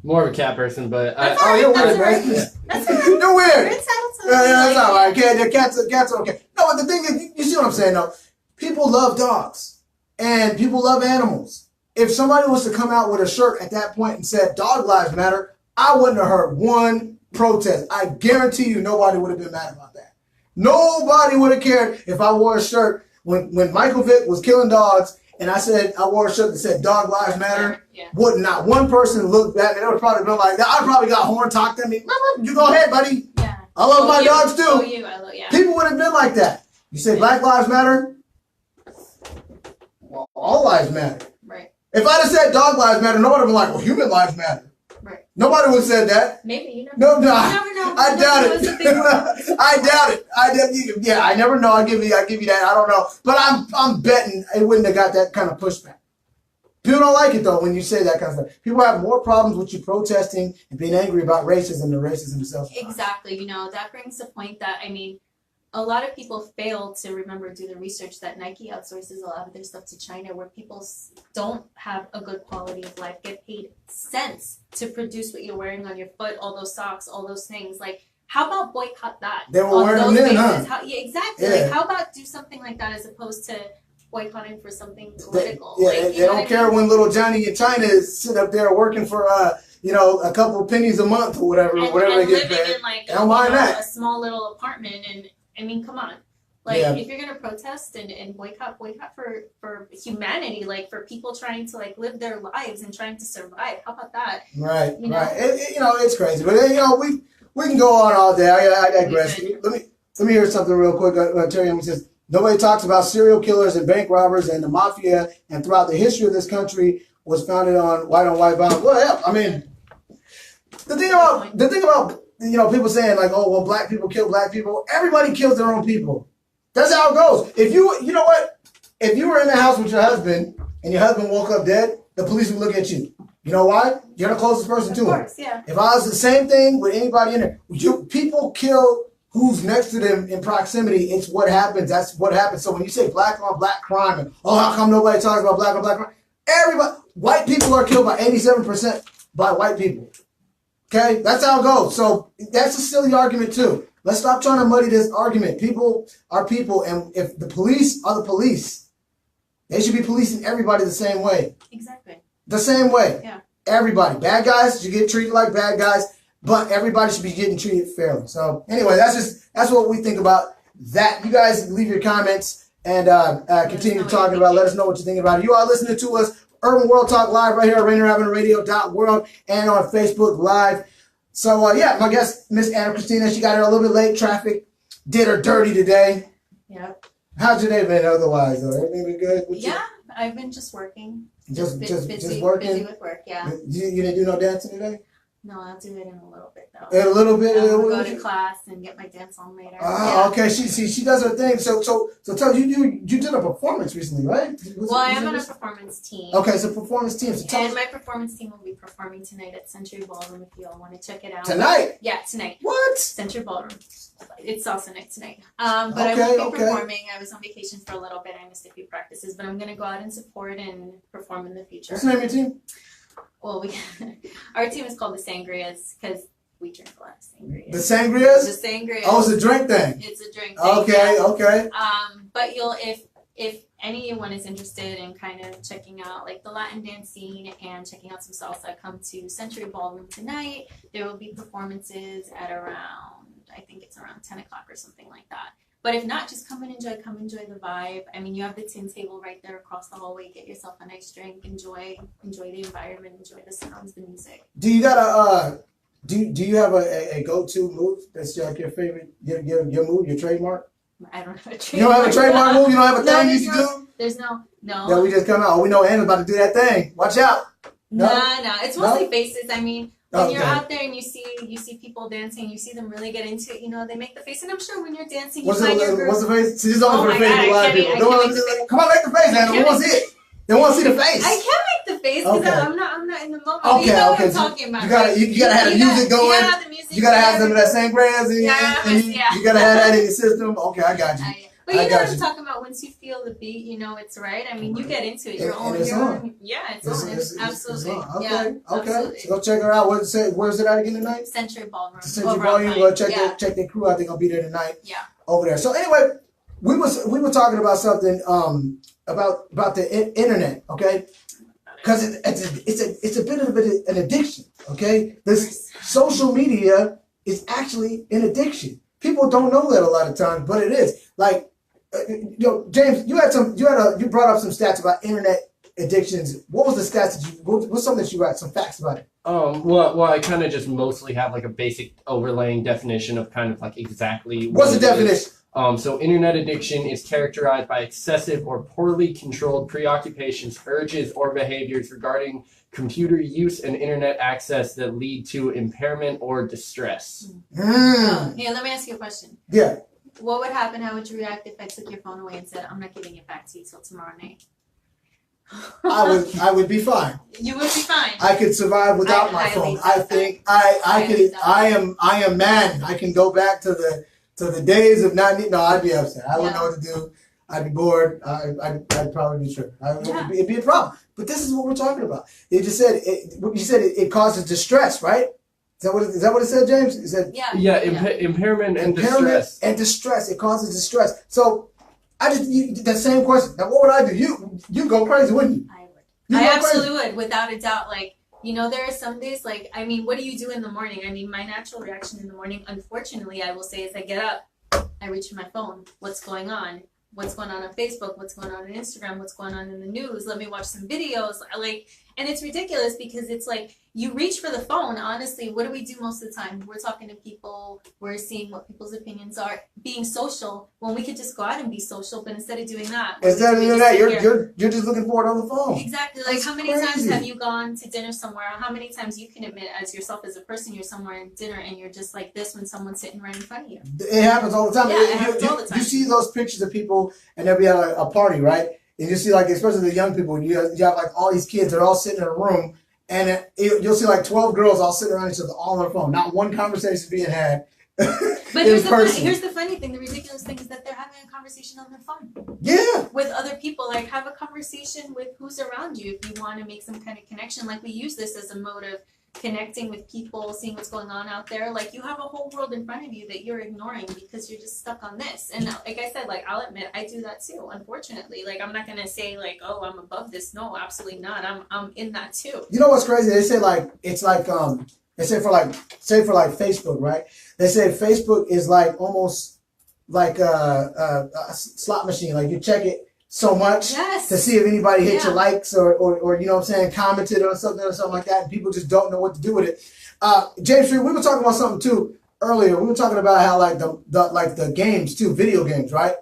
More of a cat person, but you're weird, man. You're weird. That's all right. Cats are okay. No, but the thing is, you see what I'm saying, though? People love dogs. And people love animals. If somebody was to come out with a shirt at that point and said, "Dog lives matter," I wouldn't have heard one protest. I guarantee you nobody would have been mad about that. Nobody would have cared if I wore a shirt when Michael Vick was killing dogs and I wore a shirt that said "Dog lives matter." Yeah. Would not one person look back and it would probably been like that. I probably got horn talked at me. You go ahead, buddy. Yeah. I love my dogs too. People would have been like that. You say Black Lives Matter? Well, all lives matter. Right. If I'd have said dog lives matter, nobody would have been like, well, human lives matter. Right. Nobody would have said that. Maybe, you never know. I doubt it. I doubt it. Yeah, I never know. I give you that. I don't know. But I'm betting it wouldn't have got that kind of pushback. People don't like it, though, when you say that kind of stuff. People have more problems with you protesting and being angry about racism than racism themselves. Exactly. That brings the point that, a lot of people fail to do the research that Nike outsources a lot of their stuff to China, where people don't have a good quality of life, get paid cents to produce what you're wearing on your foot, all those socks, all those things. Like, how about boycott that? They were wearing them then, huh? Yeah, exactly. Yeah. Like, how about do something like that as opposed to boycotting for something political? They don't care when little Johnny in China is sitting up there working for a couple pennies a month or whatever they get paid. I don't mind that. A small little apartment and. Come on. If you're going to protest and boycott for humanity, for people trying to, live their lives and trying to survive. How about that? Right, right. It's crazy. But, we can go on all day. I digress. Let me hear something real quick. Teri Youngman says, nobody talks about serial killers and bank robbers and the mafia, and throughout the history of this country was founded on white violence. Well, the thing about people saying oh, well, black people kill black people. Everybody kills their own people. That's how it goes. If you know what? If you were in the house with your husband and your husband woke up dead, the police would look at you. You know why? You're the closest person to him. Yeah. If I was the same thing with anybody in there, people kill who's next to them in proximity. It's what happens. That's what happens. So when you say black on black crime, and how come nobody talks about black on black crime? Everybody, white people are killed by 87% by white people. Okay, that's how it goes. So that's a silly argument too. Let's stop trying to muddy this argument. People are people, and if the police are the police, they should be policing everybody the same way. Exactly. The same way. Yeah. Everybody. Bad guys should get treated like bad guys, but everybody should be getting treated fairly. So anyway, that's what we think about that. You guys leave your comments and continue talking about. Let us know what you think about it. You are listening to us, Urban World Talk Live, right here at RainierAvenueRadio.world and on Facebook Live. So yeah, my guest, Miss Anna Christina, she got here a little bit late. Traffic did her dirty today. Yep. How's your day been otherwise though? Everything been good? Yeah, I've been just working. Just busy, working? Busy with work, yeah. You didn't do no dancing today? No, I'll do it in a little bit though. In a little bit? I'll go to class and get my dance on later. Okay. She does her thing. So tell you did a performance recently, right? Well, I am on a performance team. Okay, so performance team. So and my performance team will be performing tonight at Century Ballroom if you all want to check it out. Tonight? Yeah, tonight. What? Century Ballroom. It's salsa night tonight. But I won't be performing. I was on vacation for a little bit. I missed a few practices, but I'm gonna go out and support and perform in the future. What's the name of your team? Well, our team is called the Sangrias because we drink a lot of sangrias. The Sangrias? The Sangrias. Oh, it's a drink thing. It's a drink thing. Okay, yeah. okay. But if anyone is interested in kind of checking out like the Latin dance scene and checking out some salsa, come to Century Ballroom tonight. There will be performances at around, I think it's around 10 o'clock or something like that. But if not, just come enjoy the vibe. I mean, you have the tin table right there across the hallway. Get yourself a nice drink. Enjoy the environment. Enjoy the sounds, the music. Do you got do you have a go-to move that's like your favorite, your move, your trademark? I don't have a trademark. You don't have a trademark move? You don't have a thing you do? There's no. Yeah, we just come out. Oh, we know Anna's about to do that thing. Watch out. No. It's mostly faces. I mean, when you're out there and you see people dancing, you see them really get into it. You know, they make the face, and I'm sure when you're dancing, What's you find your the face? She's only for the face God, of a lot of people. Come on, make the face, Anna. We want to see it. They want to see the face. I can't make the face because I'm not in the moment. Okay, you know okay. what I'm talking about. You gotta have the music going. You gotta have the music. You gotta have some of that sangrias you gotta have that in your system. Okay, I got you. But you know what I'm talking about. Once you feel the beat, you know it's right. I mean, you get into it. It's on. Yeah, it's on. Absolutely. Okay, yeah, okay. Absolutely. So go check her out. Where's it at again tonight? Century Ballroom. Century Ballroom. Go check their crew out. They're gonna be there tonight. Yeah. Over there. So anyway, we were talking about something about the internet. Okay. Because it's a bit of an addiction. Okay. This social media is actually an addiction. People don't know that a lot of times, but it is. Like, James, you brought up some stats about internet addictions. What was the stats what's something that you got, some facts about it? Well, I kind of just mostly have like a basic overlaying definition of kind of like exactly what's the definition? So internet addiction is characterized by excessive or poorly controlled preoccupations, urges, or behaviors regarding computer use and internet access that lead to impairment or distress. Yeah, let me ask you a question. Yeah. What would happen? How would you react if I took your phone away and said, "I'm not giving it back to you till tomorrow night"? I would be fine. You would be fine. I could survive without my phone. I think I could. I am man. I can go back to the days of not need. No, I'd be upset. I wouldn't know what to do. I'd be bored. I'd probably be tripping. It'd be a problem. But this is what we're talking about. You just said it causes distress, right? Is that what it said, James? It said impairment and distress. And distress. It causes distress. So that same question. Now, what would I do? You go crazy, wouldn't you? I would. I absolutely would, without a doubt. Like, you know, there are some days, like, I mean, what do you do in the morning? I mean, my natural reaction in the morning, unfortunately, I will say, is I get up, I reach for my phone. What's going on? What's going on Facebook? What's going on Instagram? What's going on in the news? Let me watch some videos. And it's ridiculous because it's like you reach for the phone. Honestly, what do we do most of the time? We're talking to people. We're seeing what people's opinions are. Being social when we could just go out and be social, but instead of doing that, you're just looking for it on the phone. Exactly. Like, how many times have you gone to dinner somewhere? How many times you can admit as yourself as a person, you're somewhere at dinner and you're just like this when someone's sitting right in front of you? It happens all the time. Yeah, it happens all the time. You see those pictures of people and they'll be at a party, right? And you see, like, especially the young people, you have like all these kids, they're all sitting in a room, and you'll see like 12 girls all sitting around each other, all on their phone. Not one conversation being had. But in person. here's the funny thing. The ridiculous thing is that they're having a conversation on their phone. Yeah. With other people. Like, have a conversation with who's around you if you want to make some kind of connection. Like, we use this as a mode of connecting with people, seeing what's going on out there. Like, you have a whole world in front of you that you're ignoring because you're just stuck on this. And like I said, like, I'll admit I do that too, unfortunately. Like, I'm not gonna say like, oh, I'm above this. No, absolutely not. I'm in that too. You know what's crazy? They say like it's like they say for like Facebook, right? They say Facebook is like almost like a slot machine. Like you check it so much to see if anybody hit your likes or you know what I'm saying, commented or something like that, and people just don't know what to do with it. James, we were talking about something too earlier. We were talking about how like the games too, video games, right?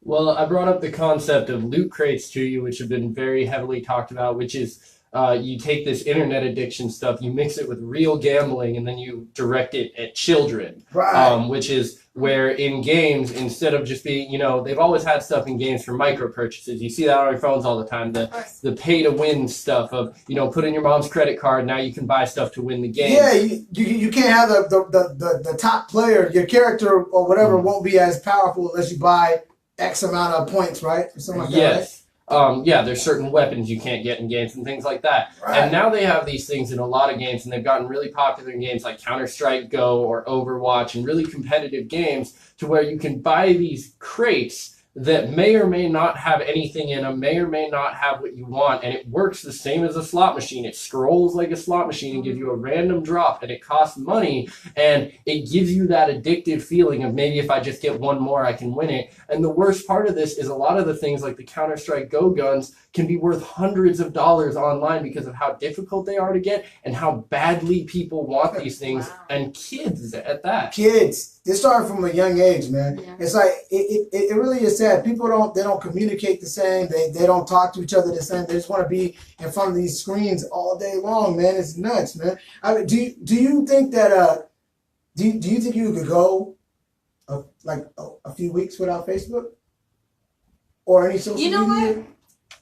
Well, I brought up the concept of loot crates to you, which have been very heavily talked about, which is you take this internet addiction stuff, you mix it with real gambling, and then you direct it at children. Right. Which is where in games, instead of just being, you know, they've always had stuff in games for micro purchases. You see that on your phones all the time. The pay to win stuff of, you know, put in your mom's credit card, now you can buy stuff to win the game. Yeah, you can't have the top player, your character or whatever won't be as powerful unless you buy X amount of points, right? Or something like that, right? Yeah, there's certain weapons you can't get in games and things like that. Right. And now they have these things in a lot of games, and they've gotten really popular in games like Counter-Strike Go or Overwatch and really competitive games to where you can buy these crates that may or may not have anything in them, may or may not have what you want, and it works the same as a slot machine. It scrolls like a slot machine and gives you a random drop, and it costs money, and it gives you that addictive feeling of maybe if I just get one more, I can win it. And the worst part of this is a lot of the things like the Counter-Strike Go guns can be worth hundreds of dollars online because of how difficult they are to get and how badly people want these things, and kids at that. Kids, they start from a young age, man. Yeah. It's like it really is sad. People don't communicate the same. They don't talk to each other the same. They just want to be in front of these screens all day long, man. It's nuts, man. I mean, do you think that do you think you could go a few weeks without Facebook or any social media? You know what?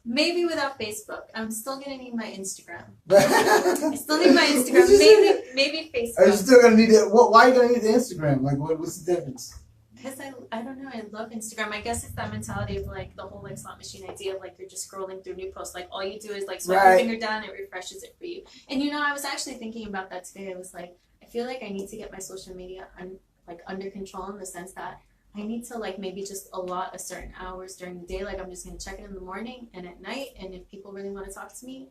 Maybe without Facebook. I'm still gonna need my Instagram. I still need my Instagram. Maybe Facebook. Are you still gonna need it? Why are you gonna need the Instagram? Like, what's the difference? Because I don't know. I love Instagram. I guess it's that mentality of like the whole like slot machine idea of like you're just scrolling through new posts. Like all you do is like swipe your finger down, it refreshes it for you. And you know, I was actually thinking about that today. I was like, I feel like I need to get my social media under control in the sense that I need to like maybe just allot a certain hours during the day. Like I'm just gonna check it in the morning and at night. And if people really want to talk to me,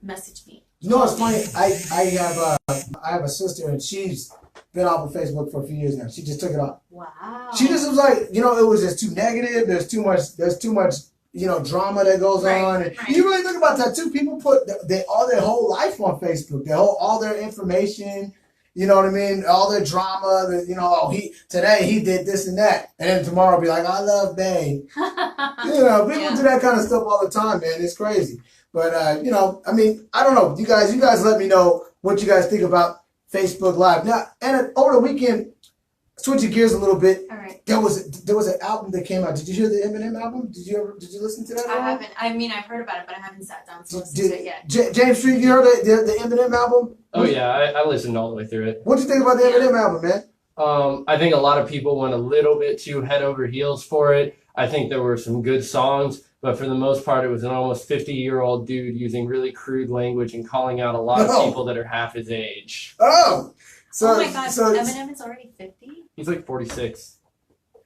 message me. You know what's funny? I have a sister and she's been off of Facebook for a few years now. She just took it off. Wow. She just was like, you know, it was just too negative. There's too much, you know, drama that goes on. And you really think about that too. People put all their whole life on Facebook. All their information. You know what I mean? All their drama, you know, today he did this and that. And then tomorrow be like, I love Bay. You know, people do that kind of stuff all the time, man. It's crazy. But, you know, I mean, I don't know. You guys let me know what you guys think about Facebook Live. Now, and over the weekend, switching gears a little bit, all right. There was an album that came out. Did you hear the Eminem album? Did you listen to that? I haven't. I mean, I've heard about it, but I haven't sat down to listen to it yet. James Street, you heard the Eminem album? Oh yeah, I listened all the way through it. What do you think about the Eminem album, man? I think a lot of people went a little bit too head over heels for it. I think there were some good songs, but for the most part, it was an almost 50-year-old dude using really crude language and calling out a lot of people that are half his age. Oh! Oh my God, Eminem is already 50? He's like 46.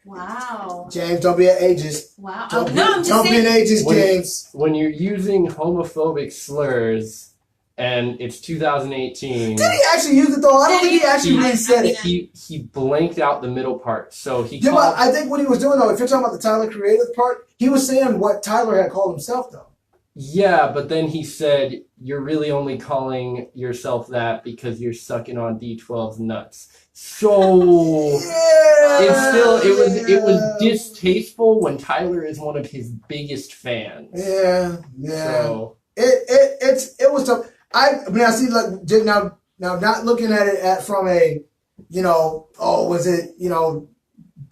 Wow. James, don't be an ageist. Wow. Don't be an ageist, James. When you're using homophobic slurs and it's 2018. Did he actually use it though? I don't think he actually really said it. He blanked out the middle part. So he Yeah, but I think what he was doing though, if you're talking about the Tyler Creator part, he was saying what Tyler had called himself though. Yeah, but then he said, you're really only calling yourself that because you're sucking on D12's nuts. So it was distasteful when Tyler is one of his biggest fans. Yeah. So it was tough. I mean, I see like now not looking at it from a, you know, was it, you know,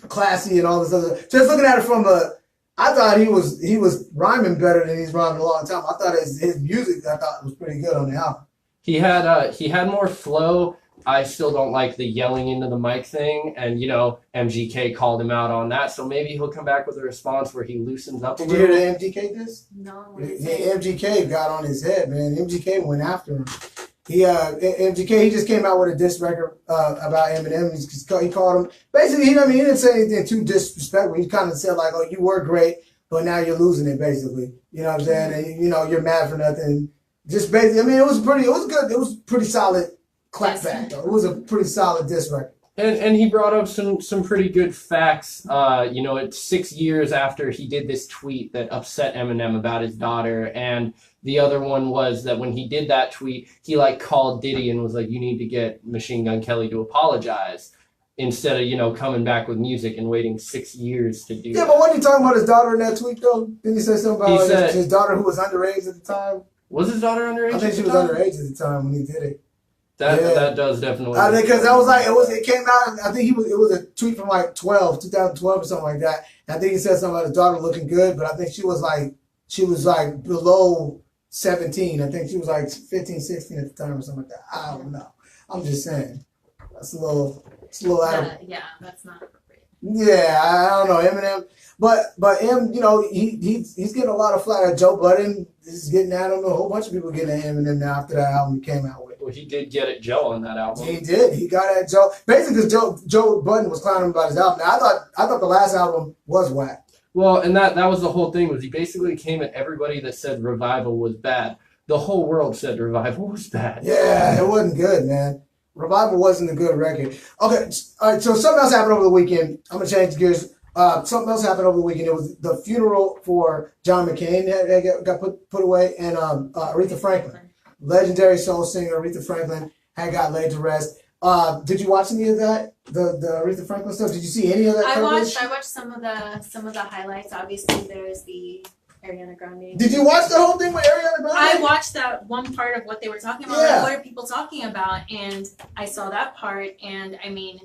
classy and all this other. Just looking at it from a. I thought he was rhyming better than he's rhyming a long time. I thought his music was pretty good on the album. He had more flow, I still don't like the yelling into the mic thing, and MGK called him out on that. So maybe he'll come back with a response where he loosens up a Did you little. hear the MGK this? No. Yeah, MGK got on his head, man. MGK went after him. MGK, he just came out with a diss record about Eminem. He called him, basically, he didn't say anything too disrespectful. He kind of said like, oh, you were great, but now you're losing it, basically. You know what I'm saying? And, you're mad for nothing. Just basically, it was good. It was pretty solid clapback, though. It was a pretty solid diss record. And he brought up some pretty good facts. It's 6 years after he did this tweet that upset Eminem about his daughter, and the other one was that when he did that tweet, he called Diddy and was like, "You need to get Machine Gun Kelly to apologize," instead of coming back with music and waiting 6 years to do. Yeah, but wasn't he talking about his daughter in that tweet though? Didn't he say something about his daughter who was underage at the time? Was his daughter underage? I think she was underage at the time when he did it. That does definitely. Because that was it came out. I think it was a tweet from 2012 or something like that. And I think he said something about his daughter looking good, but I think she was below 17. I think she was 15, 16 at the time or something like that. I don't know. I'm just saying. It's a little out of. Yeah, that's not appropriate. Yeah, I don't know Eminem, but he's getting a lot of flack. Joe Budden is getting at him. A whole bunch of people getting at Eminem now after that album he came out with. Well, he did get at Joe on that album. He did. He got at Joe basically because Joe Budden was clowning him about his album. Now I thought the last album was whack. Well, and that was the whole thing, was he basically came at everybody that said Revival was bad. The whole world said Revival was bad. Yeah, it wasn't good, man. Revival wasn't a good record. Okay, all right, so something else happened over the weekend. I'm going to change gears. Something else happened over the weekend. It was the funeral for John McCain that got put away, and Aretha Franklin. Legendary soul singer Aretha Franklin had got laid to rest. Did you watch any of that? The Aretha Franklin stuff? Did you see any of that coverage? I watched some of the highlights. Obviously, there's the Ariana Grande. Did you watch the whole thing with Ariana Grande? I watched that one part of what they were talking about. Yeah. Like, what are people talking about? And I saw that part, and I mean.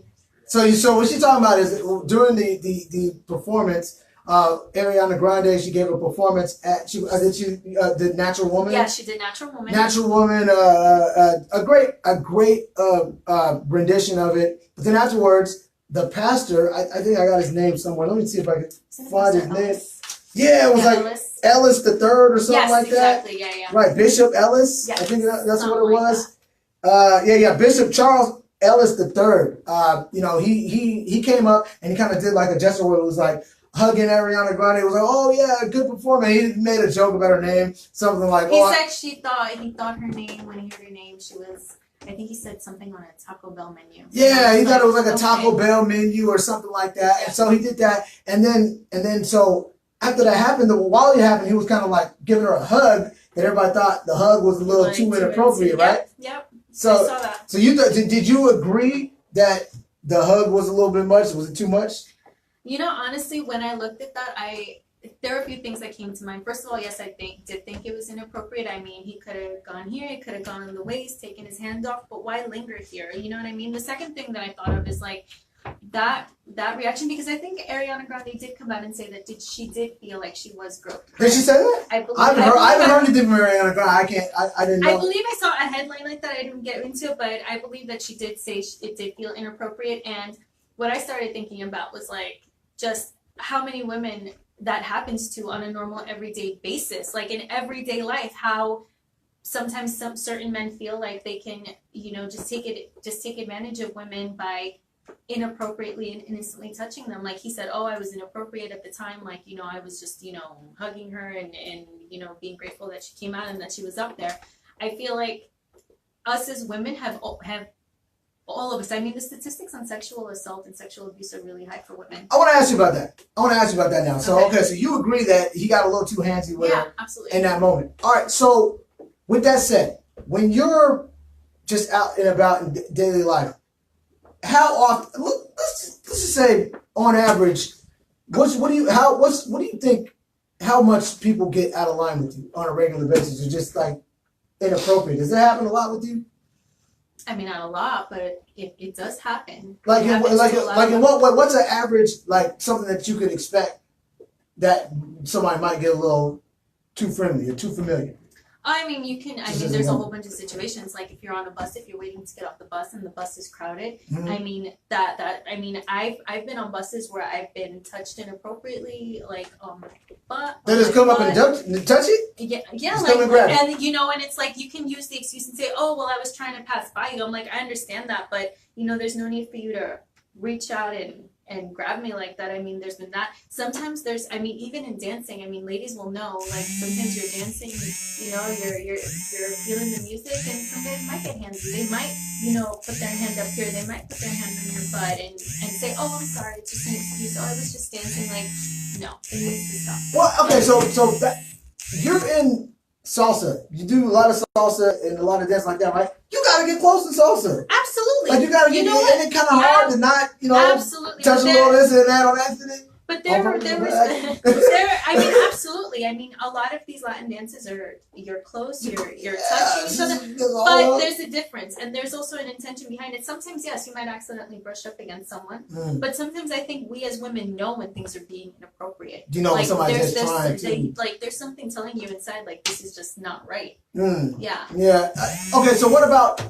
So what she's talking about is during the performance, Ariana Grande, she gave a performance at did Natural Woman. Yeah, she did Natural Woman. Natural Woman, a great rendition of it. But then afterwards, the pastor, I think I got his name somewhere. Let me see if I can find his name. Yeah, it was Ellis the Third or something like that. Exactly. Yeah. Right, Bishop Ellis. Yes, I think that's what it was. That. Bishop Charles Ellis the Third. He came up and he kind of did a gesture where it was hugging Ariana Grande. It was oh yeah, good performance. He made a joke about her name, something like. He said he thought her name when he heard her name. She was. I think he said something on a Taco Bell menu. Yeah, he thought it was a Taco Bell menu or something like that. Yeah. And so he did that, and then so after that happened, while it happened, he was kind of giving her a hug. And everybody thought the hug was a little too inappropriate, right? Yep. So I saw that. So did you agree that the hug was a little bit much? Was it too much? Honestly, when I looked at that, there are a few things that came to mind. First of all, yes, I did think it was inappropriate. I mean, he could have gone here, he could have gone on the waist, taken his hand off, but why linger here? You know what I mean? The second thing that I thought of is that reaction, because I think Ariana Grande did come out and say that she did feel like she was groped. Did she say that? I haven't heard anything from Ariana Grande. I didn't know. I believe I saw a headline like that. I didn't get into it, but I believe that she did say it did feel inappropriate. And what I started thinking about was just how many women that happens to on a normal everyday basis, in everyday life, how sometimes some certain men feel like they can, just take advantage of women by inappropriately and innocently touching them. Like he said, oh, I was inappropriate at the time. I was just, hugging her and being grateful that she came out and that she was up there. I feel like us as women have all of us. I mean, the statistics on sexual assault and sexual abuse are really high for women. I want to ask you about that. Now. So, okay, so you agree that he got a little too handsy with her absolutely. In that moment. All right, so with that said, when you're just out and about in daily life, how often, let's just say on average, what do you think, how much people get out of line with you on a regular basis or just inappropriate? Does that happen a lot with you? I mean, not a lot, but it does happen. What's an average, something that you could expect that somebody might get a little too friendly or too familiar? I mean, you can. I mean, there's a whole bunch of situations. Like if you're on a bus, if you're waiting to get off the bus and the bus is crowded. I mean, I mean, I've been on buses where I've been touched inappropriately, like but they just come up and touch it. Yeah, like, and you know, and it's like you can use the excuse and say, oh, well, I was trying to pass by you. I'm like, I understand that, but you know, there's no need for you to reach out and grab me like that. I mean, there's been that. Sometimes there's, I mean, even in dancing, I mean, ladies will know, like sometimes you're dancing, you know, you're feeling the music, and some guys might get handsy. They might, you know, put their hand up here, they might put their hand on your butt and say, oh, I'm sorry, it's just an excuse. Oh, I was just dancing. Like, no, it needs to stop. Well, okay, so that, you're in salsa. You do a lot of salsa and a lot of dance like that, right? You gotta get close to salsa. Absolutely. Like you gotta get, and it's kind of hard to not, you know, touch a little this and that on accident. But there was, I mean, absolutely. I mean, a lot of these Latin dances are, you're close, you're touching each other, but there's a difference, and there's also an intention behind it. Sometimes, yes, you might accidentally brush up against someone, but sometimes I think we as women know when things are being inappropriate. You know, like, when somebody's just trying to. Like, there's something telling you inside, like, this is just not right. Yeah. Yeah. Okay, so what about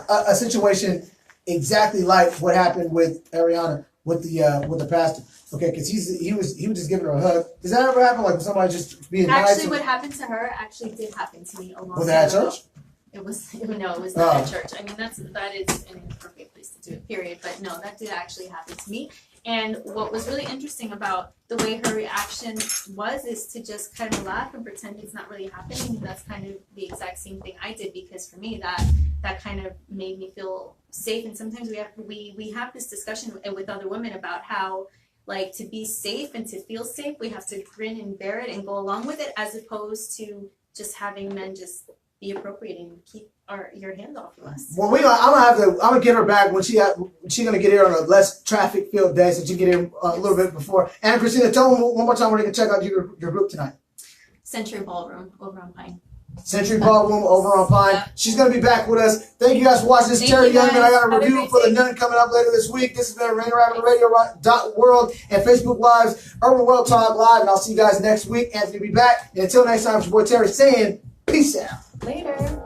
a situation exactly like what happened with Ariana with the pastor? Okay, because he was just giving her a hug. Does that ever happen? Like somebody just being nice? Actually, what happened to her actually did happen to me a long time ago. Was that at church? It was not at church. I mean, that is an inappropriate place to do it. Period. But no, that did actually happen to me. And what was really interesting about the way her reaction is to just kind of laugh and pretend it's not really happening. And that's kind of the exact same thing I did, because for me that kind of made me feel safe. And sometimes we have this discussion with other women about how, like, to be safe and to feel safe, we have to grin and bear it and go along with it, as opposed to just having men just be appropriate and keep your hands off of us. Well, I'm gonna get her back when she's gonna get here on a less traffic filled day, so she get here a little bit before. And Christina, tell them one more time where they can check out your group tonight. Century Ballroom over on Pine. Century Ballroom over on Pine. Yep. She's going to be back with us. Thank you guys for watching. This is Teri Youngman. I got a review for The Nun coming up later this week. This has been Rain Rabbit Radio.world and Facebook Live's Urban World Talk Live. And I'll see you guys next week. Anthony will be back. And until next time, it's your boy Terry saying peace out. Later.